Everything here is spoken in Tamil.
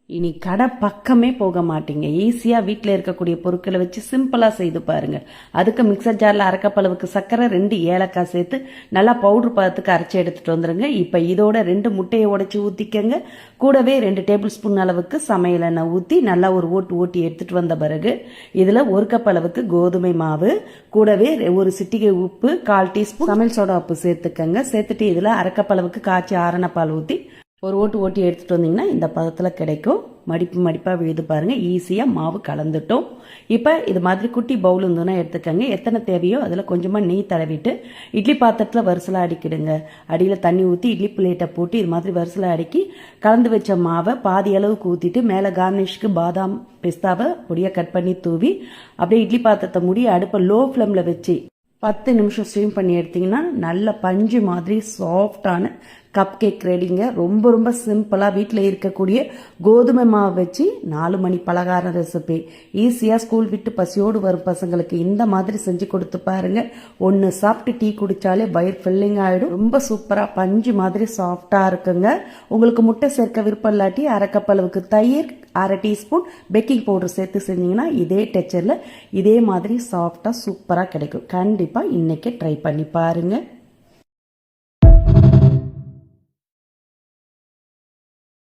இனி கடை பக்கமே போக மாட்டீங்க. ஈஸியாக வீட்டில் இருக்கக்கூடிய பொருட்களை வச்சு சிம்பிளாக செய்து பாருங்க. அதுக்கு மிக்சர் ஜாரில் அரைக்கப்பளவுக்கு சர்க்கரை, 2 ஏலக்காய் சேர்த்து நல்லா பவுடர் பதத்துக்கு அரைச்சி எடுத்துட்டு வந்துருங்க. இப்போ இதோட 2 முட்டையை உடைச்சி ஊற்றிக்கங்க. கூடவே 2 டேபிள் ஸ்பூன் அளவுக்கு சமையல் எண்ணெய் ஊற்றி நல்லா ஒரு ஓட்டி எடுத்துட்டு வந்த பிறகு இதில் 1 கப் அளவுக்கு கோதுமை மாவு, கூடவே ஒரு சிட்டிகை உப்பு, 1/4 டீஸ்பூன் சமையல் சோடா உப்பு சேர்த்துக்கங்க. சேர்த்துட்டு இதில் அரைக்கப்பளவுக்கு காய்ச்சி ஆரண பால் ஊற்றி ஒரு ஓட்டி எடுத்துட்டு வந்தீங்கன்னா இந்த பதத்தில் கிடைக்கும். மடிப்பாக விழுது பாருங்கள். ஈஸியாக மாவு கலந்துட்டோம். இப்போ இது மாதிரி குட்டி பவுல் இருந்ததுன்னா எடுத்துக்கங்க. எத்தனை தேவையோ அதில் கொஞ்சமாக நெய் தடவிட்டு இட்லி பாத்திரத்தில் வரிசலாக அடிக்கிடுங்க. அடியில் தண்ணி ஊற்றி இட்லி பிளேட்டை போட்டு இது மாதிரி வரிசலாக அடுக்கி கலந்து வச்ச மாவை பாதி அளவுக்கு ஊற்றிட்டு மேலே கார்னிஷ்க்கு பாதாம் பிஸ்தாவை பொடியாக கட் பண்ணி தூவி அப்படியே இட்லி பாத்திரத்தை மூடி அடுப்பை லோ ஃப்ளேமில் வச்சு 10 நிமிஷம் ஸ்டீம் பண்ணி எடுத்தீங்கன்னா நல்ல பஞ்சு மாதிரி சாஃப்டான கப் கேக் ரெடிங்க. ரொம்ப சிம்பிளாக வீட்டில் இருக்கக்கூடிய கோதுமை மாவு வச்சு 4 மணி பலகாரம் ரெசிபி. ஈஸியாக ஸ்கூல் விட்டு பசியோடு வரும் பசங்களுக்கு இந்த மாதிரி செஞ்சு கொடுத்து பாருங்க. ஒன்று சாப்பிட்டு டீ குடித்தாலே வயிறு ஃபில்லிங் ஆகிடும். ரொம்ப சூப்பராக பஞ்சு மாதிரி சாஃப்டாக இருக்குங்க. உங்களுக்கு முட்டை சேர்க்க விருப்பம் இல்லாட்டி அரைக்கப்பளவுக்கு தயிர், 1/2 டீஸ்பூன் பேக்கிங் பவுடர் சேர்த்து செஞ்சீங்கன்னா இதே டெக்ஸ்சரில் இதே மாதிரி சாஃப்டாக சூப்பராக கிடைக்கும். கண்டிப்பாக இன்றைக்கே ட்ரை பண்ணி பாருங்கள்.